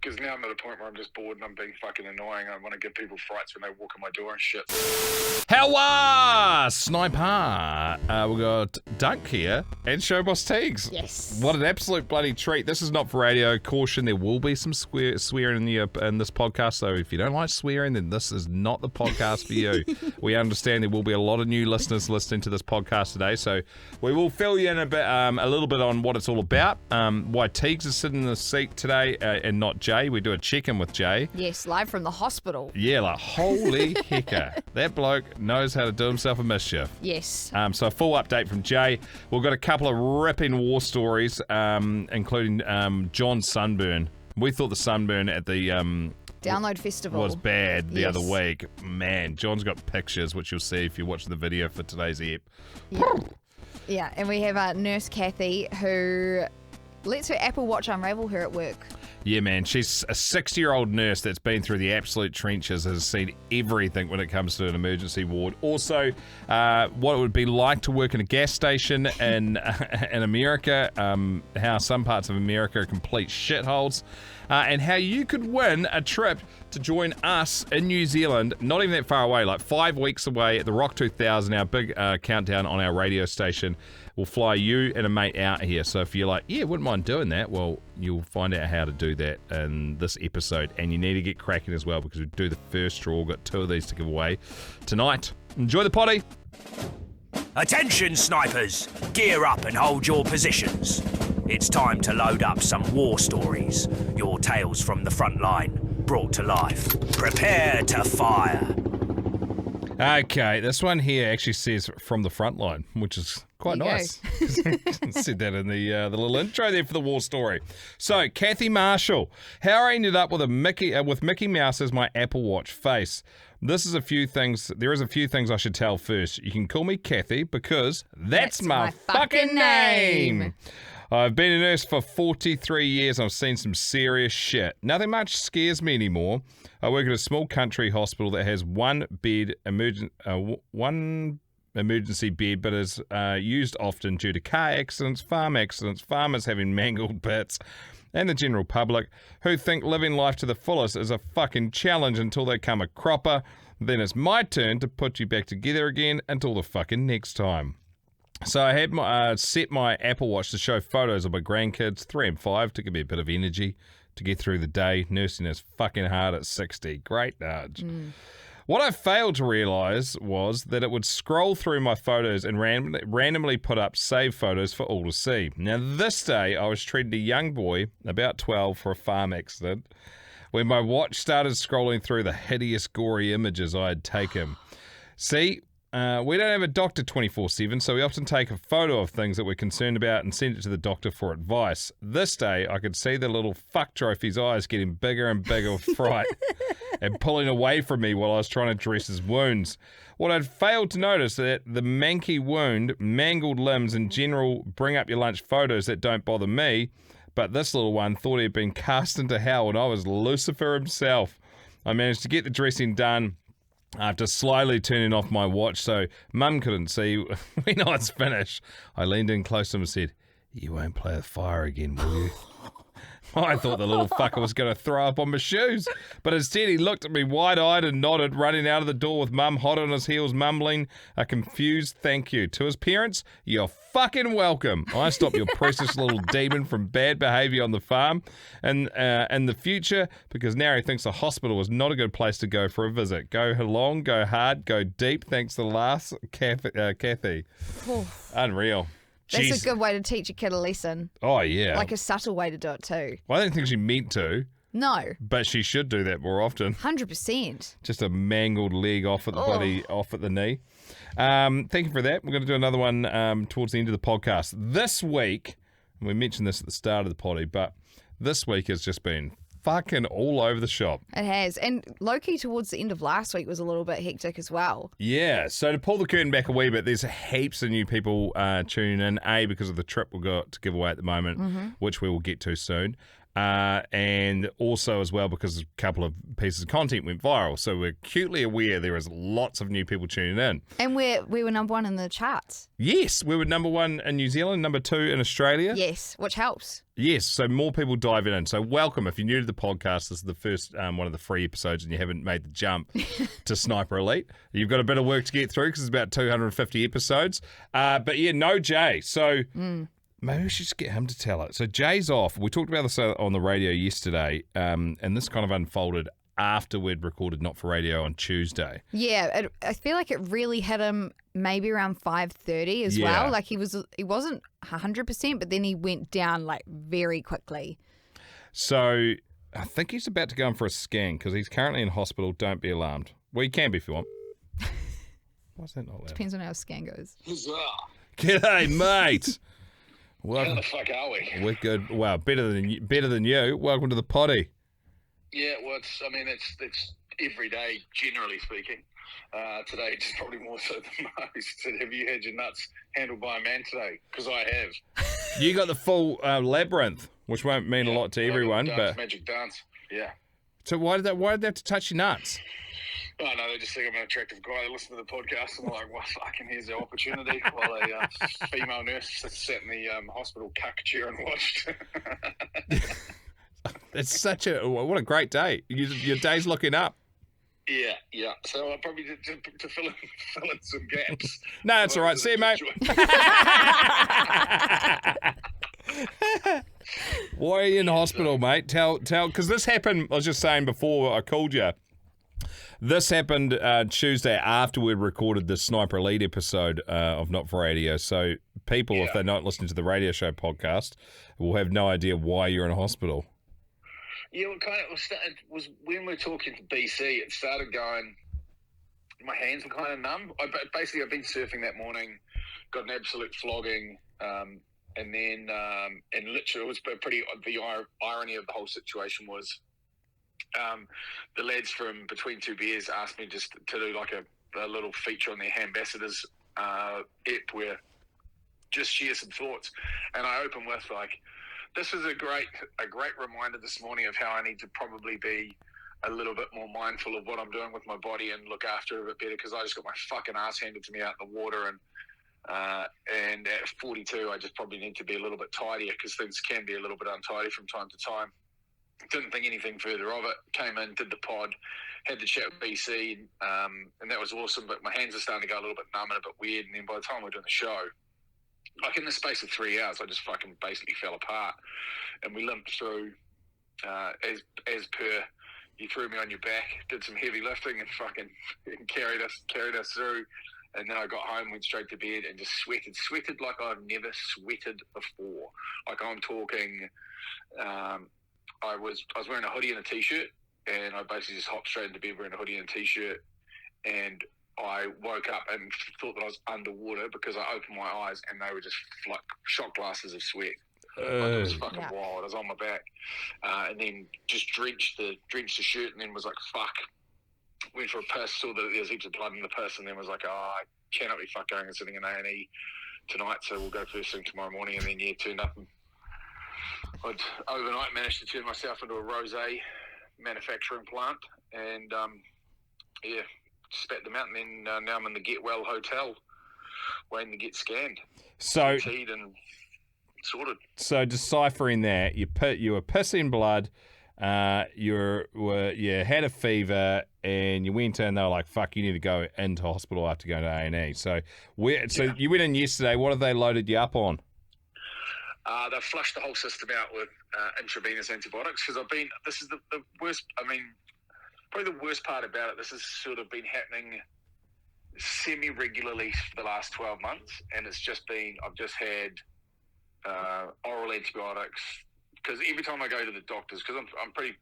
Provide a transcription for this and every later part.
because now I'm at a point where I'm just bored and I'm being fucking annoying. I want to give people frights when they walk in my door and shit. How Sniper? We got Dunc here and Showboss Teagues. Yes. What an absolute bloody treat. This is not for radio. Caution, there will be some swearing in this podcast, so if you don't like swearing, then this is not the podcast for you. We understand there will be a lot of new listeners listening to this podcast today, so we will fill you in a little bit on what it's all about, why Teagues is sitting in the seat today and not Jay. We do a check-in with Jay. Yes, live from the hospital. Yeah, like, holy hecker. That bloke knows how to do himself a mischief. Yes. So a full update from Jay. We've got a couple of ripping war stories, including John's sunburn. We thought the sunburn at the Download Festival was bad the Yes. other week. Man, John's got pictures, which you'll see if you watch the video for today's ep. Yeah, and we have Nurse Kathy who lets her Apple Watch unravel her at work. Yeah, man, she's a 60-year-old nurse that's been through the absolute trenches, has seen everything when it comes to an emergency ward. Also, what it would be like to work in a gas station in America, how some parts of America are complete shitholes, and how you could win a trip to join us in New Zealand, not even that far away, like 5 weeks away at the Rock 2000, our big countdown on our radio station. We'll fly you and a mate out here. So if you're like, yeah, wouldn't mind doing that, well, you'll find out how to do that in this episode. And you need to get cracking as well, because we do the first draw. We've got 2 of these to give away tonight. Enjoy the potty. Attention, snipers! Gear up and hold your positions. It's time to load up some war stories. Your tales from the front line, brought to life. Prepare to fire. Okay, this one here actually says from the front line, which is quite There you nice. Said that in the little intro there for the war story. So, Kathy Marshall, how I ended up with Mickey Mouse as my Apple Watch face. There is a few things I should tell first. You can call me Kathy because that's my fucking name. I've been a nurse for 43 years and I've seen some serious shit. Nothing much scares me anymore. I work at a small country hospital that has one emergency bed, but is used often due to car accidents, farmers having mangled bits, and the general public who think living life to the fullest is a fucking challenge until they come a cropper. Then it's my turn to put you back together again until the fucking next time. So I had set my Apple Watch to show photos of my grandkids, 3 and 5, to give me a bit of energy to get through the day. Nursing is fucking hard at 60. Great nudge. What I failed to realise was that it would scroll through my photos and randomly put up save photos for all to see. Now this day I was treating a young boy, about 12, for a farm accident when my watch started scrolling through the hideous gory images I had taken. See, we don't have a doctor 24/7, so we often take a photo of things that we're concerned about and send it to the doctor for advice. This day, I could see the little fuck trophy's eyes getting bigger and bigger with fright and pulling away from me while I was trying to dress his wounds. What I'd failed to notice that the manky wound, mangled limbs, and general bring up your lunch photos that don't bother me, but this little one thought he'd been cast into hell and I was Lucifer himself. I managed to get the dressing done after slyly turning off my watch so Mum couldn't see when I was finished. I leaned in close to him and said, "You won't play with fire again, will you?" I thought the little fucker was going to throw up on my shoes, but instead he looked at me wide-eyed and nodded, running out of the door with Mum hot on his heels, mumbling a confused thank you. To his parents, "You're fucking welcome. I stopped your precious little demon from bad behaviour on the farm and in the future, because now he thinks the hospital is not a good place to go for a visit. Go long, go hard, go deep. Thanks to the last, Kathy." Unreal. That's Jeez. a good way to teach a kid a lesson. Oh, yeah. Like a subtle way to do it too. Well, I don't think she meant to, No, but she should do that more often. 100%. Just a mangled leg off at the off at the knee. Thank you for that. We're going to do another one towards the end of the podcast. This week, and we mentioned this at the start of the potty, but this week has just been fucking all over the shop. It has. And low-key towards the end of last week was a little bit hectic as well. Yeah, so to pull the curtain back a wee bit, there's heaps of new people tuning in, because of the trip we've got to give away at the moment, which we will get to soon. and also as well because a couple of pieces of content went viral. So we're acutely aware there is lots of new people tuning in. And we were number 1 in the charts. Yes, we were number 1 in New Zealand, number 2 in Australia. Yes, which helps. Yes, so more people diving in. So welcome. If you're new to the podcast, this is the first one of the free episodes and you haven't made the jump to Sniper Elite. You've got a bit of work to get through because it's about 250 episodes. But yeah, no Jay. So maybe we should just get him to tell it. So Jay's off. We talked about this on the radio yesterday, and this kind of unfolded after we'd recorded Not For Radio on Tuesday. Yeah, I feel like it really hit him maybe around 5:30 as well. Like he wasn't 100%, but then he went down like very quickly. So I think he's about to go in for a scan because he's currently in hospital. Don't be alarmed. Well, you can be if you want. Why's that not loud? Depends on how a scan goes. Huzzah. G'day, mate. How the fuck are we? We're good. Wow, better than you. Welcome to the potty. Yeah, well, it's every day, generally speaking. Today, it's probably more so than most. Have you had your nuts handled by a man today? Because I have. You got the full labyrinth, which won't mean a lot to everyone, but magic dance. Yeah. So why did they have to touch your nuts? Oh, no, they just think I'm an attractive guy. They listen to the podcast and they're like, well, fucking, here's the opportunity. While a female nurse sat in the hospital cuck chair and watched. It's what a great day. Your day's looking up. Yeah. So I probably did to fill in some gaps. No, it's all right. See you, mate. Why are you in hospital, mate? Tell, because this happened, I was just saying before I called you, this happened Tuesday after we'd recorded the Sniper Elite episode of Not For Radio. So people, if they're not listening to the radio show podcast, will have no idea why you're in a hospital. Yeah, it was when we were talking to BC, it started going, my hands were kind of numb. I've been surfing that morning, got an absolute flogging, and then, and literally it was pretty, the irony of the whole situation was, the lads from Between Two Beers asked me just to do like a little feature on their ambassadors app where just share some thoughts. And I open with like, this was a great reminder this morning of how I need to probably be a little bit more mindful of what I'm doing with my body and look after it a bit better because I just got my fucking ass handed to me out in the water and at 42 I just probably need to be a little bit tidier because things can be a little bit untidy from time to time. Didn't think anything further of it. Came in, did the pod, had the chat with BC, and that was awesome. But my hands are starting to go a little bit numb and a bit weird. And then by the time we're doing the show, like in the space of 3 hours, I just fucking basically fell apart. And we limped through as per. You threw me on your back, did some heavy lifting, and fucking carried us through. And then I got home, went straight to bed, and just sweated like I've never sweated before. Like I'm talking. I was wearing a hoodie and a t-shirt, and I basically just hopped straight into bed wearing a hoodie and a t-shirt, and I woke up and thought that I was underwater because I opened my eyes and they were just like shot glasses of sweat. Like it was fucking wild. I was on my back, and then just drenched the shirt, and then was like, fuck. Went for a piss, saw that there was heaps of blood in the piss, and then was like, oh, I cannot be fuck going and sitting in A&E tonight, so we'll go first thing tomorrow morning. And then turned up and I'd overnight managed to turn myself into a rosé manufacturing plant, and spat them out, and then now I'm in the Get Well Hotel, waiting to get scanned. So CT'd and sorted. So deciphering that, you were pissing blood, you had a fever, and you went in. They were like, "Fuck, you need to go into hospital after going to A&E." So you went in yesterday. What have they loaded you up on? They've flushed the whole system out with intravenous antibiotics because this is the worst, probably the worst part about it. This has sort of been happening semi-regularly for the last 12 months, and it's just been, I've just had oral antibiotics because every time I go to the doctors, because I'm pretty,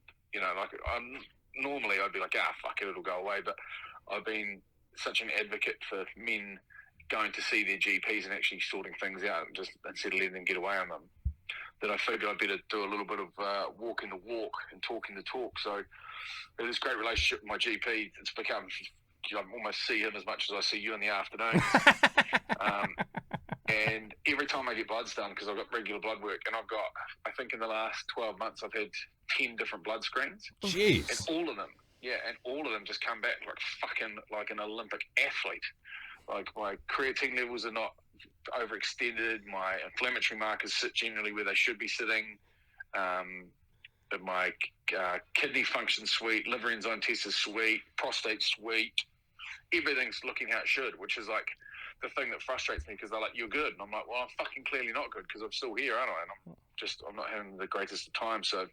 normally I'd be like, fuck it, it'll go away, but I've been such an advocate for men going to see their GPs and actually sorting things out just instead of letting them get away on them, that I figured I'd better do a little bit of walking the walk and talking the talk. So this great relationship with my GP, it's become, I almost see him as much as I see you in the afternoon. And every time I get bloods done, because I've got regular blood work, and I've got, I think in the last 12 months, I've had 10 different blood screens. Jeez. And all of them just come back like fucking like an Olympic athlete. Like my creatine levels are not overextended. My inflammatory markers sit generally where they should be sitting. My kidney function sweet, liver enzyme test is sweet, prostate sweet. Everything's looking how it should, which is like the thing that frustrates me, because they're like, you're good. And I'm like, well, I'm fucking clearly not good, because I'm still here, aren't I? And I'm not having the greatest of time. So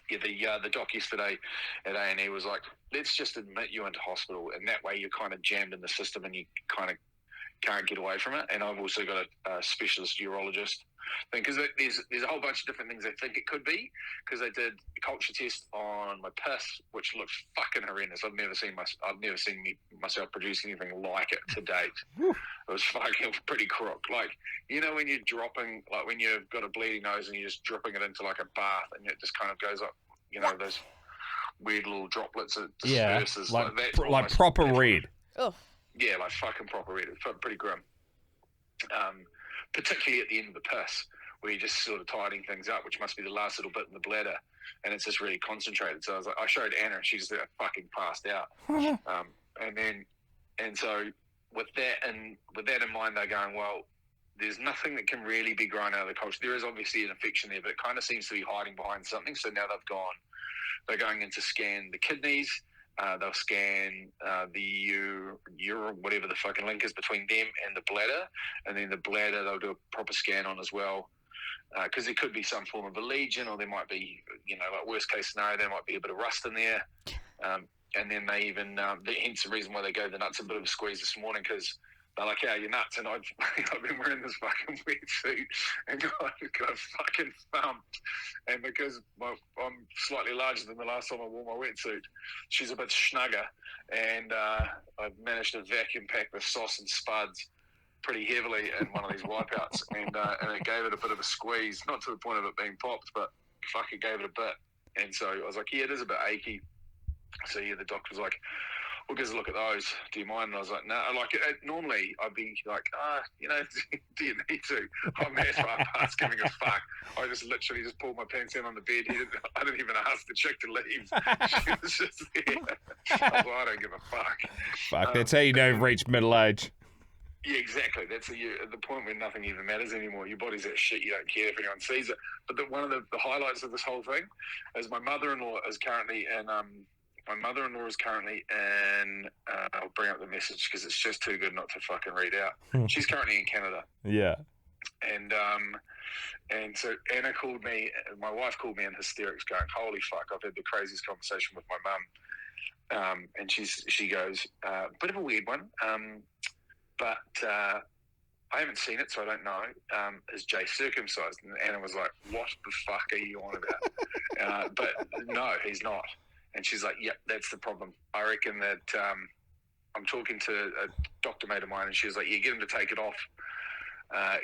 yeah, the doc yesterday at A&E was like, let's just admit you into hospital, and that way you're kind of jammed in the system and you kind of can't get away from it. And I've also got a specialist urologist thing, because there's a whole bunch of different things they think it could be, because they did a culture test on my piss, which looked fucking horrendous. I've never seen myself produce anything like it to date. It was fucking pretty crook. Like, you know, when you're dropping, like when you've got a bleeding nose and you're just dripping it into like a bath, and it just kind of goes up, you know, those weird little droplets that disperses. Yeah, like that, proper red. Oh. Yeah, like fucking proper red. It's pretty grim. Particularly at the end of the piss, where you're just sort of tidying things up, which must be the last little bit in the bladder, and it's just really concentrated. So I was like, I showed Anna, and she just fucking passed out. And so with that in mind, they're going, well, there's nothing that can really be grown out of the culture. There is obviously an infection there, but it kind of seems to be hiding behind something. So now they're going in to scan the kidneys. They'll scan the whatever the fucking link is between them and the bladder, and then the bladder they'll do a proper scan on as well, because there could be some form of a lesion, or there might be, you know, like worst case scenario, there might be a bit of rust in there, and then they even hence the reason why they gave the nuts a bit of a squeeze this morning, because they're like, yeah, you're nuts. And I've been wearing this fucking wetsuit and got fucking thumped. And because I'm slightly larger than the last time I wore my wetsuit, she's a bit snugger. And I've managed to vacuum pack the sauce and spuds pretty heavily in one of these wipeouts. And it gave it a bit of a squeeze, not to the point of it being popped, but fuck, it gave it a bit. And so I was like, yeah, it is a bit achy. So yeah, the doctor was like, we'll give us a look at those. Do you mind? And I was like, no. Like, normally I'd be like, you know, do you need to? I'm that far past giving a fuck. I just literally just pulled my pants down on the bed. I didn't even ask the chick to leave. She was just there. I was like, I don't give a fuck. Fuck, that's how you know you've reached middle age. Yeah, exactly. That's at the point where nothing even matters anymore. Your body's that shit. You don't care if anyone sees it. But one of the highlights of this whole thing is my mother-in-law is currently in... I'll bring up the message because it's just too good not to fucking read out. She's currently in Canada. Yeah. And so Anna called me, my wife called me in hysterics going, holy fuck, I've had the craziest conversation with my mum. And she goes, bit of a weird one, but I haven't seen it, so I don't know. Is Jay circumcised? And Anna was like, what the fuck are you on about? But no, he's not. And she's like, yep, that's the problem. I reckon that I'm talking to a doctor mate of mine, and she was like, yeah, get him to take it off,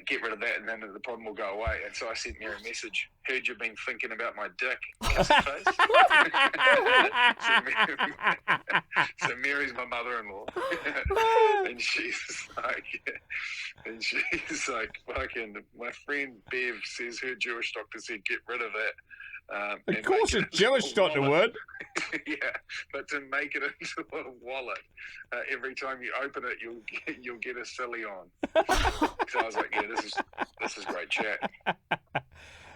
get rid of that, and then the problem will go away. And so I sent Mary a message, heard you've been thinking about my dick, kissy face. So Mary's my mother-in-law. And she's like, fucking, my friend Bev says her Jewish doctor said, get rid of it. Of course a Jewish doctor would. Yeah, but to make it into a wallet, every time you open it, you'll get a silly on. So I was like, yeah, this is great chat.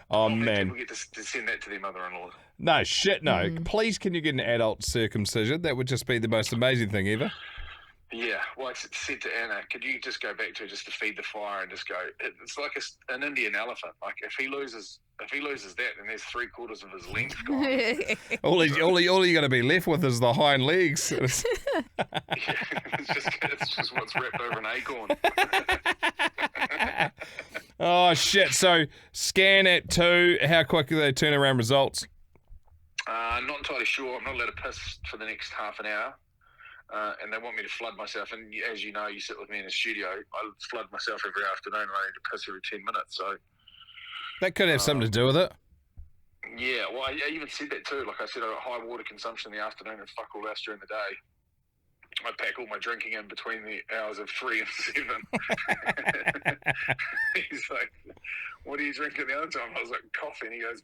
Oh man, people get to send that to their mother-in-law. No shit, no. Please, can you get an adult circumcision? That would just be the most amazing thing ever. Yeah, well, I said to Anna, could you just go back to her just to feed the fire and just go? It's like an Indian elephant. Like if he loses that, then there's 3/4 of his length gone. all you're going to be left with is the hind legs. It's just what's wrapped over an acorn. Oh shit! So scan at 2. How quick do they turn around results? Not entirely sure. I'm not allowed to piss for the next half an hour. And they want me to flood myself. And as you know, you sit with me in the studio, I flood myself every afternoon and I need to piss every 10 minutes. So that could have something to do with it. Yeah, well, I even said that too. Like I said, I got high water consumption in the afternoon and fuck all else during the day. I pack all my drinking in between the hours of 3 and 7. He's like, "What do you drink at the other time?" I was like, "Coffee." And he goes,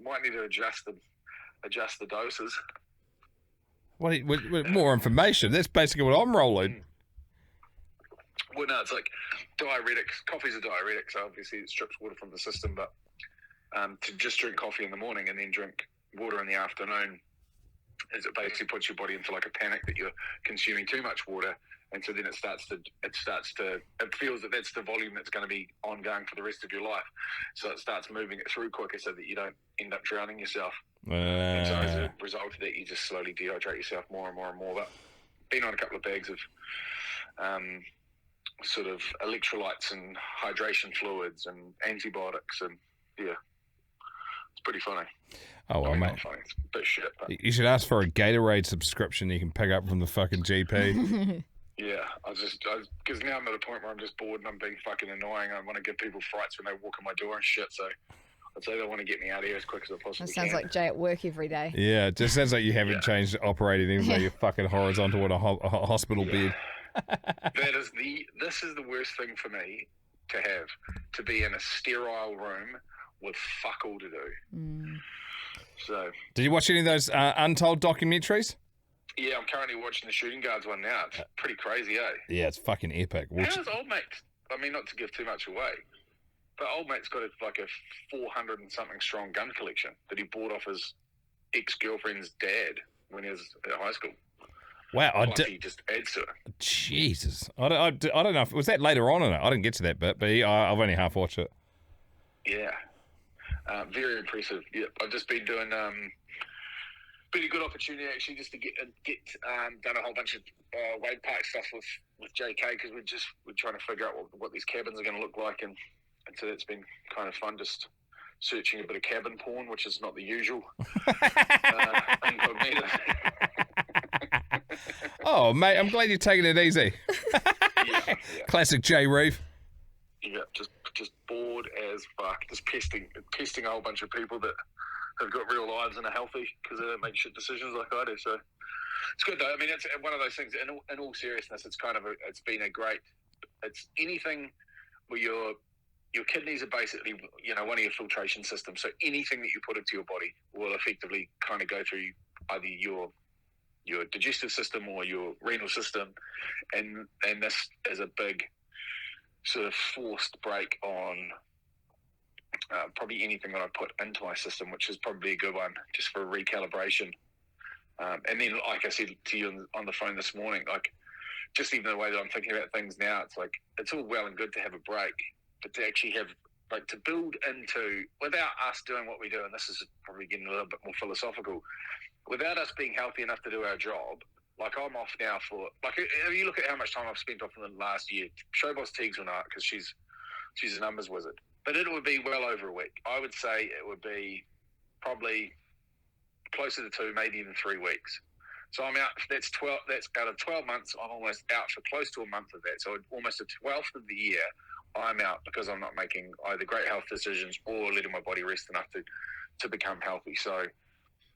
"Might need to adjust the doses." What more information? That's basically what I'm rolling. Well, no, it's like diuretics. Coffee's a diuretic, so obviously it strips water from the system. But to just drink coffee in the morning and then drink water in the afternoon, is it basically puts your body into like a panic that you're consuming too much water, and so then it feels that that's the volume that's going to be ongoing for the rest of your life. So it starts moving it through quicker so that you don't end up drowning yourself. And so as a result of that, you just slowly dehydrate yourself more and more and more. But been on a couple of bags of sort of electrolytes and hydration fluids and antibiotics, and yeah, it's pretty funny. Oh, well, mate. Not funny. It's a bit shit. But You should ask for a Gatorade subscription you can pick up from the fucking GP. yeah, because now I'm at a point where I'm just bored and I'm being fucking annoying. I want to give people frights when they walk in my door and shit, so I'd say they want to get me out of here as quick as I possibly That sounds like Jay at work every day. Yeah, it just sounds like you haven't changed operating, even though you're fucking horizontal in a hospital bed. This is the worst thing for me to be in a sterile room with fuck all to do. So, did you watch any of those Untold documentaries? Yeah, I'm currently watching the Shooting Guards one now. It's pretty crazy, eh? Yeah, it's fucking epic. How's old mate? I mean, not to give too much away, but old mate's got like a 400 and something strong gun collection that he bought off his ex-girlfriend's dad when he was at high school. Wow, he just adds to it. Jesus, I don't know. Was that later on in it? I didn't get to that bit, but I've only half watched it. Yeah, very impressive. Yeah, I've just been doing been a good opportunity actually just to get done a whole bunch of wave park stuff with JK, because we're trying to figure out what these cabins are going to look like, and so that's been kind of fun, just searching a bit of cabin porn, which is not the usual incognito. Oh, mate, I'm glad you're taking it easy. Yeah. Classic J. Reeve. Yeah, just bored as fuck. Just pesting a whole bunch of people that have got real lives and are healthy, because they don't make shit decisions like I do. So it's good though. I mean, it's one of those things. In all seriousness, it's been a great. It's anything where your kidneys are basically one of your filtration systems. So anything that you put into your body will effectively kind of go through either your digestive system or your renal system, and this is a big sort of forced break on probably anything that I put into my system, which is probably a good one just for recalibration. And then, like I said to you on the phone this morning, like just even the way that I'm thinking about things now, it's like it's all well and good to have a break, but to actually have to build into, without us doing what we do, and this is probably getting a little bit more philosophical, without us being healthy enough to do our job, like I'm off now for, like, if you look at how much time I've spent off in the last year, Showboss Teagues will know it because she's a numbers wizard, but it would be well over a week. I would say it would be probably closer to 2, maybe even 3 weeks. So I'm out, that's out of 12 months, I'm almost out for close to a month of that. So almost a 12th of the year, I'm out because I'm not making either great health decisions or letting my body rest enough to become healthy. So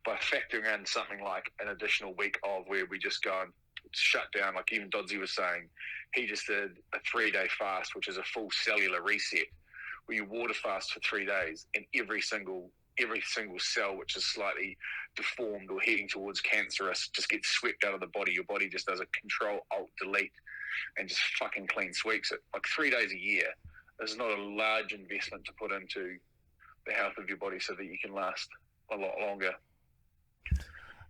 by factoring in something like an additional week of where we just go and shut down, like even Doddsy was saying, he just did a 3-day fast, which is a full cellular reset, where you water fast for 3 days, and every single cell which is slightly deformed or heading towards cancerous just gets swept out of the body. Your body just does a Control-Alt-Delete and just fucking clean sweeps it. Like 3 days a year is not a large investment to put into the health of your body so that you can last a lot longer.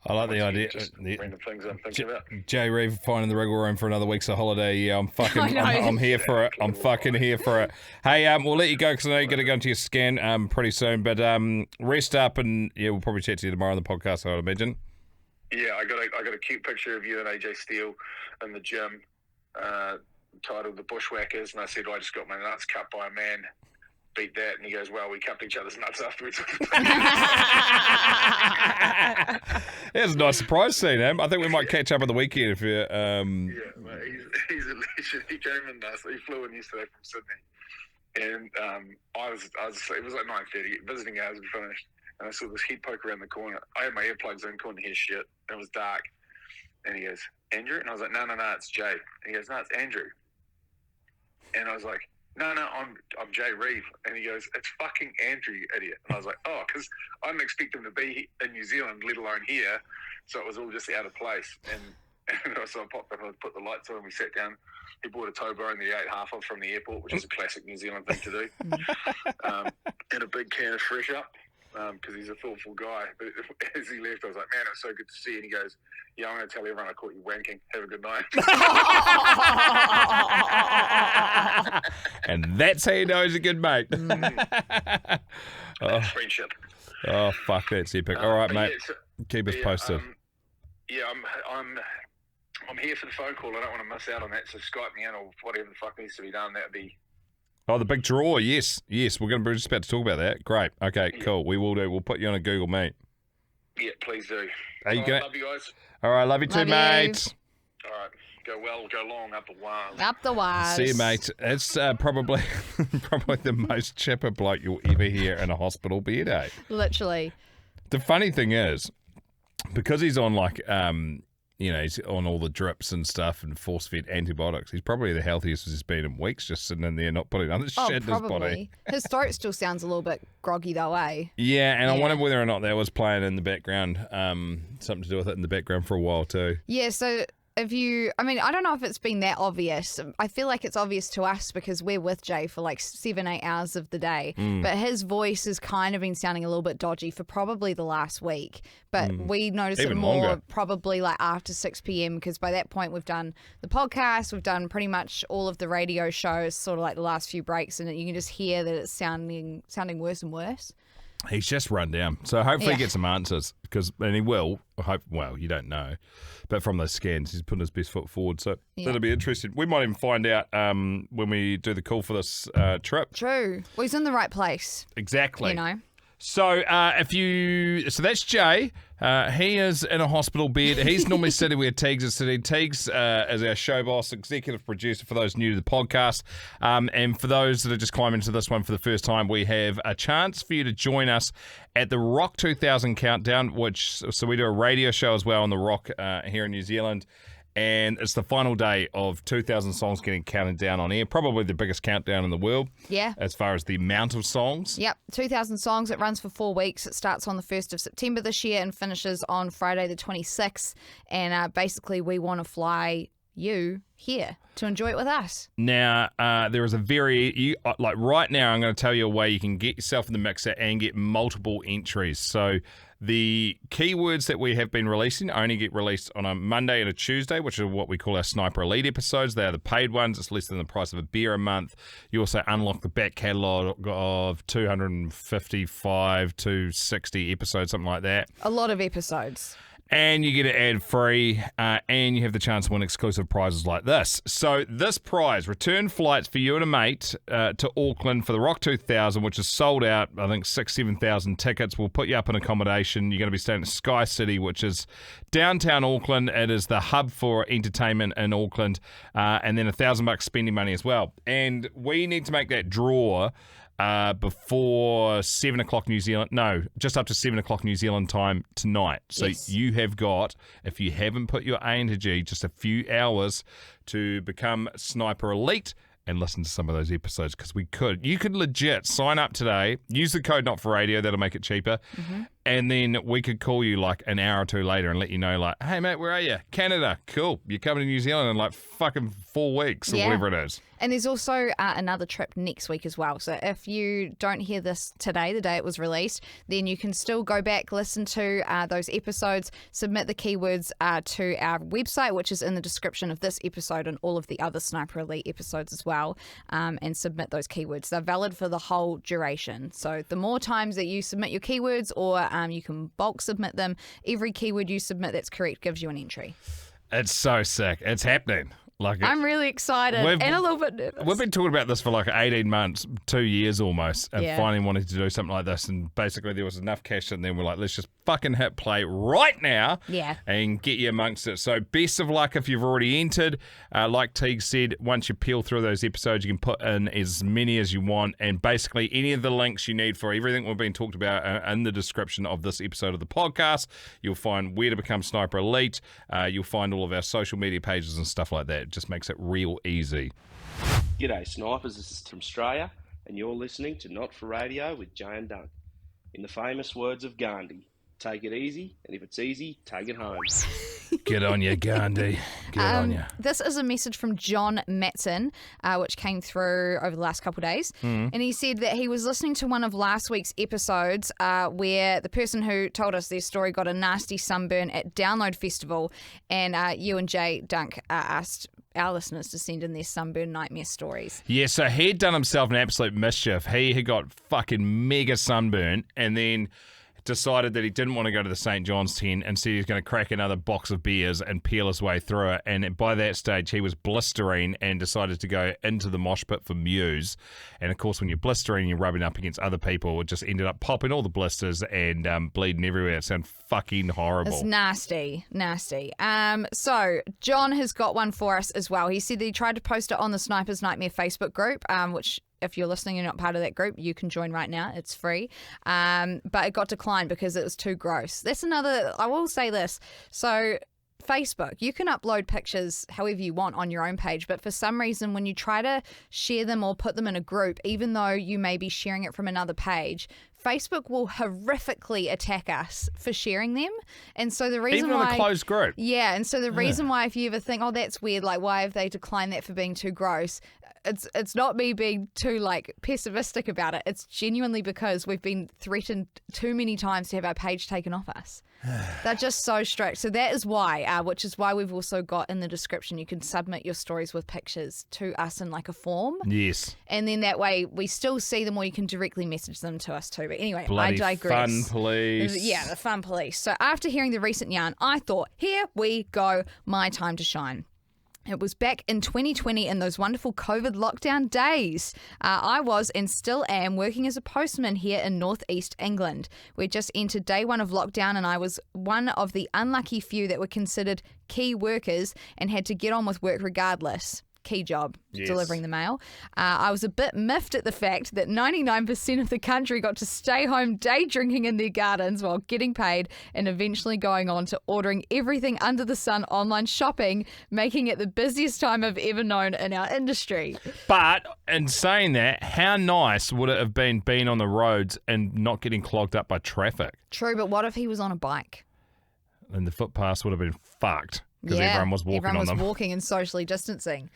I like the idea. Random things I'm thinking about. Jay Reeve finding the wriggle room for another week's of holiday. Yeah, I'm here for it. I'm fucking here for it. Hey, we'll let you go because I know you're going to go into your scan pretty soon. But rest up, and yeah, we'll probably chat to you tomorrow on the podcast, I would imagine. Yeah, I got a cute picture of you and AJ Steele in the gym, titled "The Bushwhackers," and I said, I just got my nuts cut by a man. Beat that. And he goes, well, we cupped each other's nuts afterwards. It was a nice surprise scene, I think we might catch up on the weekend if you yeah, mate, he's a legend. He came in he flew in yesterday from Sydney, and I was it was like 9:30, visiting hours had finished, and I saw this head poke around the corner. I had my earplugs in, couldn't hear shit, and it was dark, and he goes, Andrew? And I was like, no, it's Jay. And he goes, no, it's Andrew. And I was like, no, I'm Jay Reeve. And he goes, it's fucking Andrew, you idiot. And I was like, oh, because I didn't expect him to be in New Zealand, let alone here. So it was all just out of place. And so I popped up and put the lights on and we sat down. He bought a Toblerone that he ate half of from the airport, which is a classic New Zealand thing to do. And a big can of Fresh Up, because he's a thoughtful guy. But as he left, I was like, man, it was so good to see you. And he goes, yeah, I'm going to tell everyone I caught you wanking. Have a good night. And that's how you know he's a good mate. That's friendship. Oh, fuck, that's epic. All right, mate. Keep us posted. I'm here for the phone call. I don't want to miss out on that. So Skype me in or whatever the fuck needs to be done. That would be... Oh, the big draw. Yes. We're just about to talk about that. Great. Okay, cool. We will do. We'll put you on a Google Meet. Yeah, please do. Love you guys. All right, love you too, mate. All right. Go well, go long, up the wires. Up the wires. See you, mate. It's probably the most chipper bloke you'll ever hear in a hospital bed, eh? Literally. The funny thing is, because he's on he's on all the drips and stuff and force-fed antibiotics, he's probably the healthiest he's been in weeks, just sitting in there not putting other shit in his body. His throat still sounds a little bit groggy though, eh? Yeah, and I wonder whether or not that was playing in the background, something to do with it in the background for a while too. Yeah, so I don't know if it's been that obvious. I feel like it's obvious to us because we're with Jay for like 7-8 hours of the day. But his voice has kind of been sounding a little bit dodgy for probably the last week. But we notice Even it more longer. probably like after 6 p.m. because by that point we've done the podcast, we've done pretty much all of the radio shows, sort of like the last few breaks, and you can just hear that it's sounding worse and worse. He's just run down. So hopefully he gets some answers, and he will. Well, you don't know. But from those scans, he's putting his best foot forward. So that'll be interesting. We might even find out when we do the call for this trip. True. Well, he's in the right place. Exactly. You know. So so that's Jay. He is in a hospital bed. He's normally sitting where Teagues is sitting. Teagues is our show boss, executive producer for those new to the podcast. And for those that are just climbing into this one for the first time, we have a chance for you to join us at the Rock 2000 Countdown, so we do a radio show as well on the Rock here in New Zealand. And it's the final day of 2,000 songs getting counted down on air. Probably the biggest countdown in the world. Yeah. As far as the amount of songs. Yep. 2,000 songs. It runs for 4 weeks. It starts on the 1st of September this year and finishes on Friday the 26th. And basically we want to fly you here to enjoy it with us. Now, there is a right now I'm going to tell you a way you can get yourself in the mixer and get multiple entries. So the keywords that we have been releasing only get released on a Monday and a Tuesday, which are what we call our Sniper Elite episodes. They are the paid ones. It's less than the price of a beer a month. You also unlock the back catalogue of 255 to 60 episodes, something like that. A lot of episodes. And you get it ad-free, and you have the chance to win exclusive prizes like this. So this prize, return flights for you and a mate to Auckland for the Rock 2000, which is sold out, I think 7,000 tickets. We'll put you up in accommodation. You're going to be staying at Sky City, which is downtown Auckland. It is the hub for entertainment in Auckland, and then $1,000 spending money as well. And we need to make that draw before 7 o'clock New Zealand, just up to 7 o'clock New Zealand time tonight. So you have got, if you haven't put your A into G, just a few hours to become Sniper Elite and listen to some of those episodes, because you could legit sign up today, use the code Not For Radio, that'll make it cheaper, and then we could call you like an hour or two later and let you know, like, hey mate, where are you? Canada, cool, you're coming to New Zealand in like fucking 4 weeks or whatever it is. And there's also another trip next week as well. So if you don't hear this today, the day it was released, then you can still go back, listen to those episodes, submit the keywords to our website, which is in the description of this episode and all of the other Sniper Elite episodes as well, and submit those keywords. They're valid for the whole duration. So the more times that you submit your keywords, or you can bulk submit them, every keyword you submit that's correct gives you an entry. It's so sick. It's happening. Like I'm really excited and a little bit nervous. We've been talking about this for like 18 months, 2 years almost, and finally wanting to do something like this. And basically there was enough cash in there. We're like, let's just fucking hit play right now and get you amongst it. So best of luck if you've already entered. Like Teague said, once you peel through those episodes, you can put in as many as you want. And basically any of the links you need for everything we've been talked about are in the description of this episode of the podcast. You'll find where to become Sniper Elite. You'll find all of our social media pages and stuff like that. It just makes it real easy. G'day snipers, this is from Australia and you're listening to Not For Radio with Jay and Dunc. In the famous words of Gandhi, take it easy, and if it's easy, take it home. Get on you, Gandhi. Get on you. This is a message from John Matson, which came through over the last couple of days. And he said that he was listening to one of last week's episodes where the person who told us their story got a nasty sunburn at Download Festival, and you and Jay Dunc asked our listeners to send in their sunburn nightmare stories. Yeah, so he'd done himself an absolute mischief. He had got fucking mega sunburn and then decided that he didn't want to go to the St. John's tent and said he was going to crack another box of beers and peel his way through it. And by that stage, he was blistering and decided to go into the mosh pit for Muse. And of course, when you're blistering and you're rubbing up against other people, it just ended up popping all the blisters and bleeding everywhere. It sounded fucking horrible. It's nasty, nasty. So John has got one for us as well. He said that he tried to post it on the Sniper's Nightmare Facebook group, which if you're listening and you're not part of that group, you can join right now. It's free. But it got declined because it was too gross. That's another, I will say this. So Facebook, you can upload pictures however you want on your own page, but for some reason when you try to share them or put them in a group, even though you may be sharing it from another page, Facebook will horrifically attack us for sharing them. And so the reason even why... on a closed group. Yeah, and so the reason why, if you ever think, oh, that's weird, like why have they declined that for being too gross? It's not me being too like pessimistic about it. It's genuinely because we've been threatened too many times to have our page taken off us. They're just so strict. So that is why, which is why we've also got in the description, you can submit your stories with pictures to us in like a form. Yes. And then that way we still see them, or you can directly message them to us too. But anyway, Bloody I digress. fun police. Yeah, the fun police. So after hearing the recent yarn, I thought, here we go, my time to shine. It was back in 2020 in those wonderful COVID lockdown days. I was and still am working as a postman here in northeast England. We just entered day one of lockdown and I was one of the unlucky few that were considered key workers and had to get on with work regardless. Key job, delivering the mail. I was a bit miffed at the fact that 99% of the country got to stay home day drinking in their gardens while getting paid and eventually going on to ordering everything under the sun online shopping, making it the busiest time I've ever known in our industry. But in saying that, how nice would it have been being on the roads and not getting clogged up by traffic? True, but what if he was on a bike? And the footpaths would have been fucked. Because everyone was walking on them. Everyone was walking and socially distancing.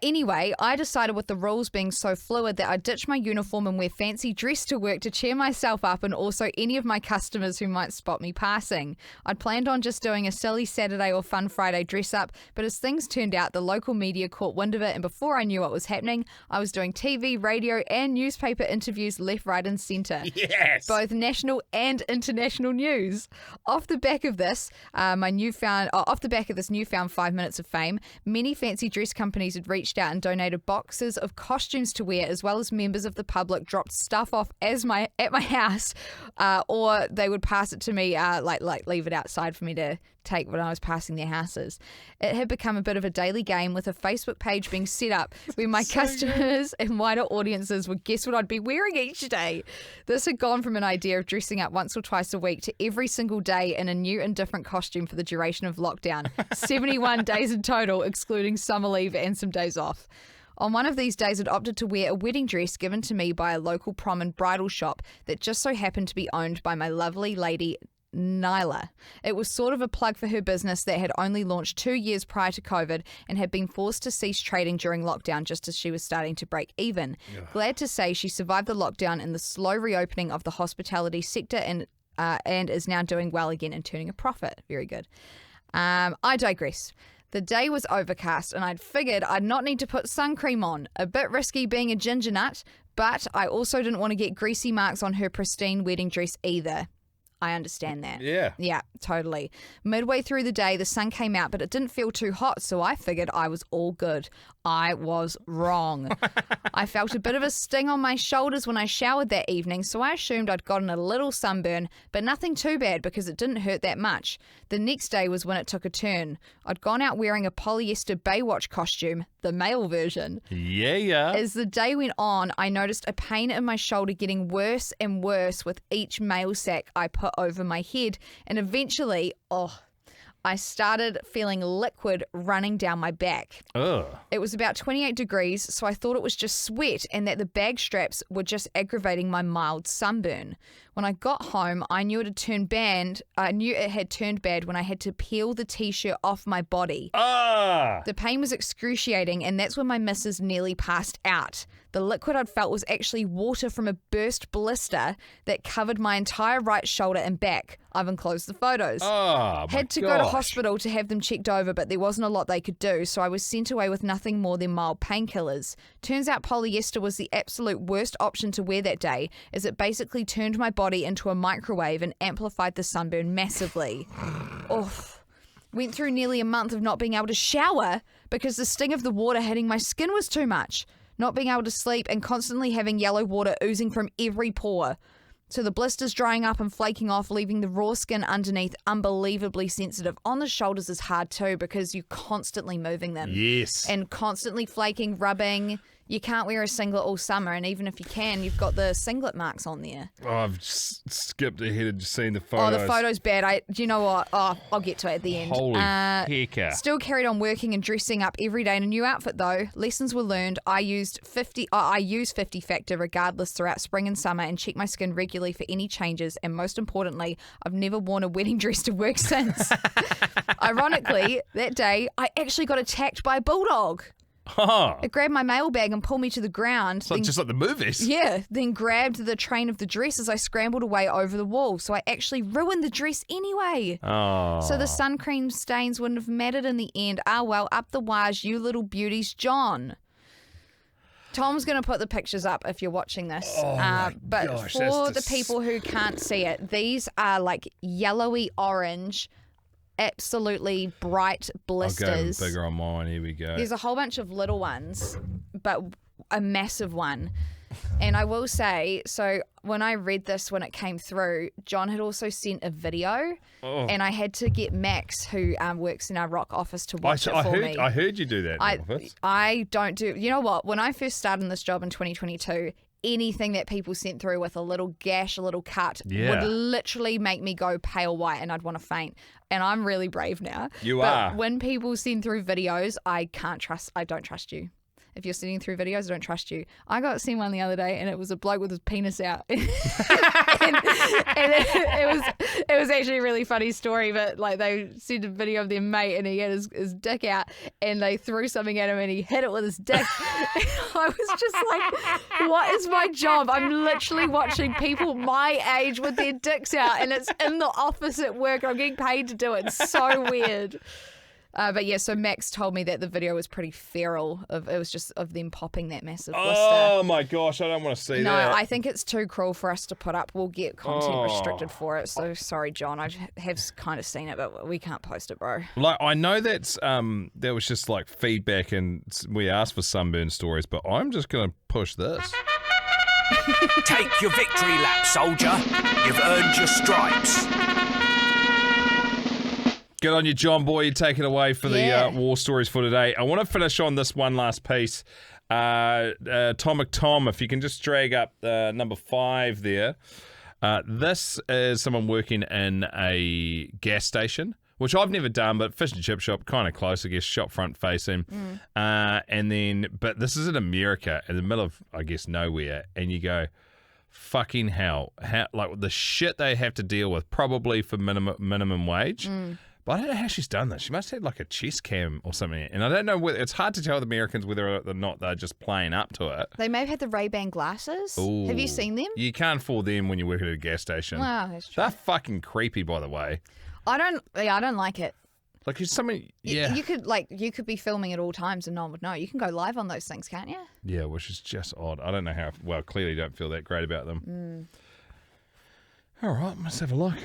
Anyway, I decided with the rules being so fluid that I'd ditch my uniform and wear fancy dress to work to cheer myself up and also any of my customers who might spot me passing. I'd planned on just doing a silly Saturday or fun Friday dress up, but as things turned out, the local media caught wind of it, and before I knew what was happening, I was doing TV, radio and newspaper interviews left, right and centre. Yes! Both national and international news. Off the back of this, newfound 5 minutes of fame, many fancy dress companies had reached out and donated boxes of costumes to wear, as well as members of the public dropped stuff off at my house, or they would pass it to me, like leave it outside for me to take when I was passing their houses. It had become a bit of a daily game, with a Facebook page being set up where my customers and wider audiences would guess what I'd be wearing each day. This had gone from an idea of dressing up once or twice a week to every single day in a new and different costume for the duration of lockdown. 71 days in total, excluding summer leave and some days off. On one of these days, I'd opted to wear a wedding dress given to me by a local prom and bridal shop that just so happened to be owned by my lovely lady Nyla. It was sort of a plug for her business that had only launched 2 years prior to COVID and had been forced to cease trading during lockdown just as she was starting to break even. Yeah. Glad to say she survived the lockdown and the slow reopening of the hospitality sector and is now doing well again and turning a profit. Very good. I digress. The day was overcast and I'd figured I'd not need to put sun cream on. A bit risky being a ginger nut, but I also didn't want to get greasy marks on her pristine wedding dress either. I understand that. Yeah. Yeah, totally. Midway through the day, the sun came out, but it didn't feel too hot, so I figured I was all good. I was wrong. I felt a bit of a sting on my shoulders when I showered that evening, so I assumed I'd gotten a little sunburn, but nothing too bad because it didn't hurt that much. The next day was when it took a turn. I'd gone out wearing a polyester Baywatch costume, the male version. Yeah. As the day went on, I noticed a pain in my shoulder getting worse and worse with each mail sack I put over my head, and eventually, I started feeling liquid running down my back. Ugh. It was about 28 degrees, so I thought it was just sweat and that the bag straps were just aggravating my mild sunburn. When I got home, I knew it had turned bad. I knew it had turned bad when I had to peel the t-shirt off my body. The pain was excruciating, and that's when my missus nearly passed out. The liquid I'd felt was actually water from a burst blister that covered my entire right shoulder and back. I've enclosed the photos. Had to go to hospital to have them checked over, but there wasn't a lot they could do, so I was sent away with nothing more than mild painkillers. Turns out polyester was the absolute worst option to wear that day, as it basically turned my body into a microwave and amplified the sunburn massively. Went through nearly a month of not being able to shower because the sting of the water hitting my skin was too much. Not being able to sleep and constantly having yellow water oozing from every pore. So the blisters drying up and flaking off, leaving the raw skin underneath unbelievably sensitive. On the shoulders is hard too because you're constantly moving them. Yes. And constantly flaking, rubbing. You can't wear a singlet all summer, and even if you can, you've got the singlet marks on there. I've skipped ahead and just seen the photos. The photo's bad. Do you know what? I'll get to it at the end. Holy hecker. Still carried on working and dressing up every day in a new outfit, though. Lessons were learned. I use 50 factor regardless throughout spring and summer and check my skin regularly for any changes. And most importantly, I've never worn a wedding dress to work since. Ironically, that day, I actually got attacked by a bulldog. It grabbed my mailbag and pulled me to the ground. It's just like the movies. Yeah, then grabbed the train of the dress as I scrambled away over the wall. So I actually ruined the dress anyway. So the sun cream stains wouldn't have mattered in the end. Well, up the wires, you little beauties, John. Tom's going to put the pictures up if you're watching this. But gosh, for the people who can't see it, these are like yellowy orange, absolutely bright blisters. I'll go bigger on mine. Here we go. There's a whole bunch of little ones, but a massive one. And I will say, so when I read this when it came through, John had also sent a video, and I had to get Max, who works in our rock office, to watch it for me. I heard you do that in the office. I don't do... You know what? When I first started in this job in 2022... anything that people sent through with a little gash, a little cut, would literally make me go pale white and I'd want to faint. And I'm really brave now. But when people send through videos, I don't trust you. If you're sending through videos, I don't trust you. I got seen one the other day, and it was a bloke with his penis out, and it was actually a really funny story. But like they sent a video of their mate, and he had his dick out, and they threw something at him, and he hit it with his dick. I was just like, "What is my job? I'm literally watching people my age with their dicks out, and it's in the office at work. I'm getting paid to do it. It's so weird." But yeah, so Max told me that the video was pretty feral. It was just of them popping that massive blister. Oh my gosh, I don't want to see that. No, I think it's too cruel for us to put up. We'll get content restricted for it. So sorry, John. I have kind of seen it, but we can't post it, bro. Like I know that was just like feedback, and we asked for sunburn stories, but I'm just gonna push this. Take your victory lap, soldier. You've earned your stripes. Good on you, John Boy. You take it away for the war stories for today. I want to finish on this one last piece. Tom McTom, if you can just drag up number 5 there. This is someone working in a gas station, which I've never done, but fish and chip shop, kind of close, I guess, shop front facing. But this is in America, in the middle of, I guess, nowhere, and you go, fucking hell, like the shit they have to deal with, probably for minimum wage. But I don't know how she's done this. She must have like a chest cam or something. And I don't know whether it's hard to tell with Americans whether or not they're just playing up to it. They may have had the Ray-Ban glasses. Ooh. Have you seen them? You can't fool them when you work at a gas station. Wow, that's true. They're fucking creepy, by the way. I don't like it. Like it's something, yeah. You could be filming at all times and no one would know. You can go live on those things, can't you? Yeah, which is just odd. I don't know how. Well, clearly don't feel that great about them. All right, let's have a look.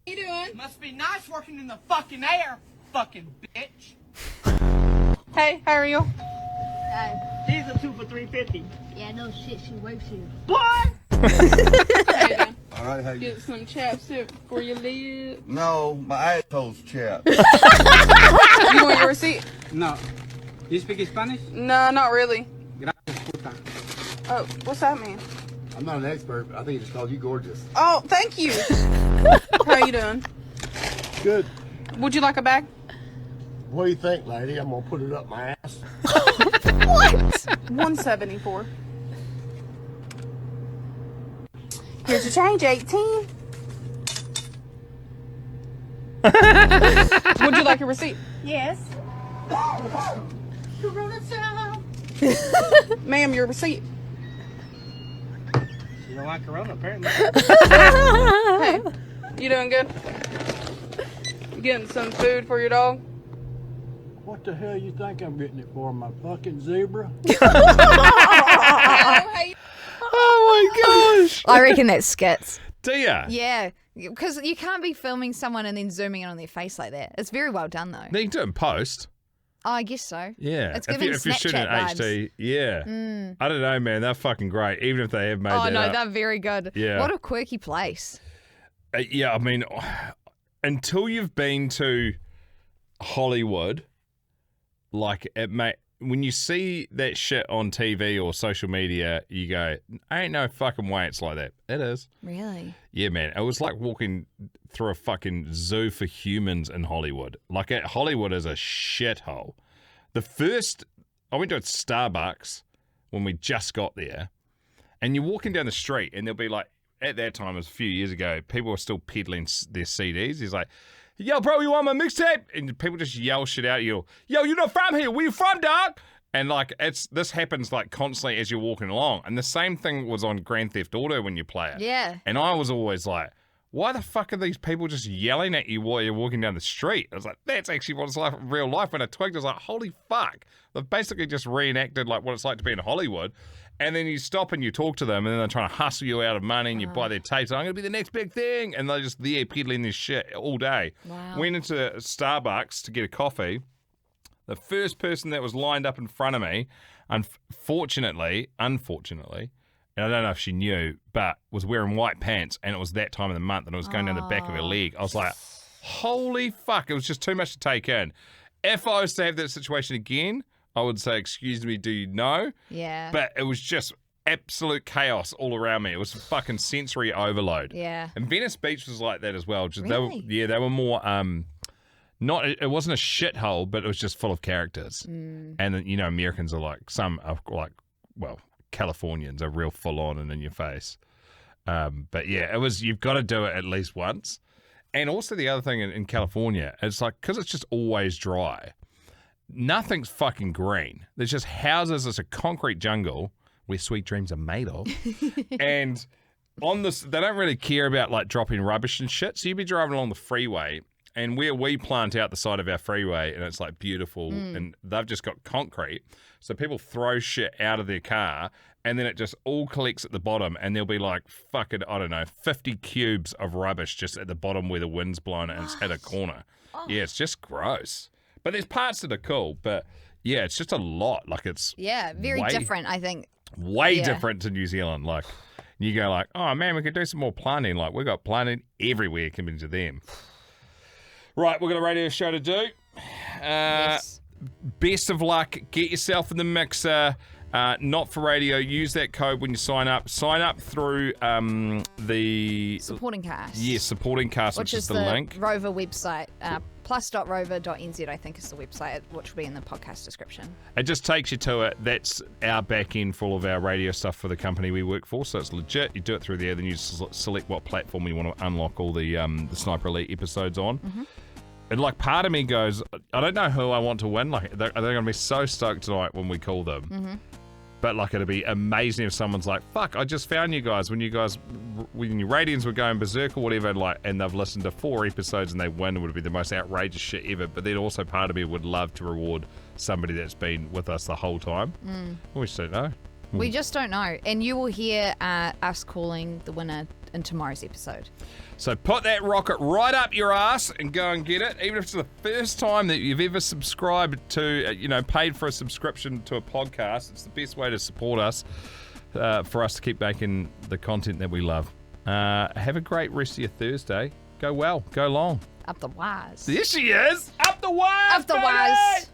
You doing? Must be nice working in the fucking air, fucking bitch. Hey, how are you? These are 2 for $3.50. Yeah, no shit, she works here. Boy! All right, how you? Get some chapstick for your lips. No, my asshole's chapped. You want your receipt? No. You speak Spanish? No, not really. Gracias, puta. Oh, what's that mean? I'm not an expert, but I think he just called you gorgeous. Oh, thank you. How you doing? Good. Would you like a bag? What do you think, lady? I'm gonna put it up my ass. $174. Here's your change, 18. Would you like a receipt? Yes. Ma'am, your receipt. You don't like Corona, apparently. Hey, you doing good? You getting some food for your dog? What the hell you think I'm getting it for? My fucking zebra? Oh my gosh. I reckon that's skits. Do ya? Yeah, because you can't be filming someone and then zooming in on their face like that. It's very well done, though. You can do it in post. Oh, I guess so. Yeah. It's giving if you're shooting in Snapchat HD, yeah. I don't know, man. They're fucking great, even if they have made Oh, that no, up. they're very good. Yeah. What a quirky place. Yeah, I mean, until you've been to Hollywood, like, when you see that shit on TV or social media, you go, ain't no fucking way it's like that. It is. Really? Yeah, man. It was like walking through a fucking zoo for humans in Hollywood. Like, Hollywood is a shithole. I went to a Starbucks when we just got there, and you're walking down the street, and there'll be like, at that time, it was a few years ago, people were still peddling their CDs. He's like, yo, bro, you want my mixtape? And people just yell shit out at you. Yo, you're not from here. Where you from, dog? And like, this happens like constantly as you're walking along. And the same thing was on Grand Theft Auto when you play it. Yeah. And I was always like, why the fuck are these people just yelling at you while you're walking down the street? I was like, that's actually what it's like in real life. When I twigged, I was like, holy fuck. They've basically just reenacted like what it's like to be in Hollywood. And then you stop and you talk to them, and then they're trying to hustle you out of money, and you buy their tapes. I'm going to be the next big thing. And they're just there peddling this shit all day. Wow. Went into Starbucks to get a coffee. The first person that was lined up in front of me, unfortunately, and I don't know if she knew, but was wearing white pants, and it was that time of the month, and it was going down the back of her leg. I was like, holy fuck. It was just too much to take in. If I was to have that situation again, I would say, excuse me, do you know? Yeah. But it was just absolute chaos all around me. It was fucking sensory overload. Yeah. And Venice Beach was like that as well. Just Really? they were more, it wasn't a shithole, but it was just full of characters. And, you know, Americans are like, some are like, well, Californians are real full on and in your face. But yeah, you've got to do it at least once. And also the other thing in California, it's like, because it's just always dry, nothing's fucking green. There's just houses. It's a concrete jungle where sweet dreams are made of. And on this, they don't really care about like dropping rubbish and shit. So you'd be driving along the freeway, and where we plant out the side of our freeway, and it's like beautiful, and they've just got concrete. So people throw shit out of their car, and then it just all collects at the bottom, and there'll be like fucking, I don't know, 50 cubes of rubbish just at the bottom where the wind's blown and it's hit a corner. Yeah, it's just gross. But there's parts that are cool, but yeah, it's just a lot. Like it's very different, I think. Way different to New Zealand. Like you go like, oh man, we could do some more planting. Like we got planting everywhere compared to them. Right, we've got a radio show to do. Yes. Best of luck. Get yourself in the mixer. Not for radio. Use that code when you sign up. Sign up through the Supporting Cast. Yes, Supporting Cast, which is the link. Rover website. Plus.rover.nz, I think, is the website, which will be in the podcast description. It just takes you to it. That's our back end for all of our radio stuff for the company we work for, so it's legit. You do it through there, then you select what platform you want to unlock all the Sniper Elite episodes on. Mm-hmm. And like part of me goes, I don't know who I want to win. Like they're going to be so stoked tonight when we call them. Mm-hmm. But like it'd be amazing if someone's like, "Fuck! I just found you guys when your ratings were going berserk or whatever." Like, and they've listened to 4 episodes and they win. It would be the most outrageous shit ever. But then also part of me would love to reward somebody that's been with us the whole time. We just don't know. We just don't know. And you will hear us calling the winner in tomorrow's episode. So put that rocket right up your ass and go and get it. Even if it's the first time that you've ever subscribed to, paid for a subscription to a podcast, it's the best way to support us, for us to keep making the content that we love. Have a great rest of your Thursday. Go well. Go long. Up the wise. There she is. Up the wise. Up the baby! wise.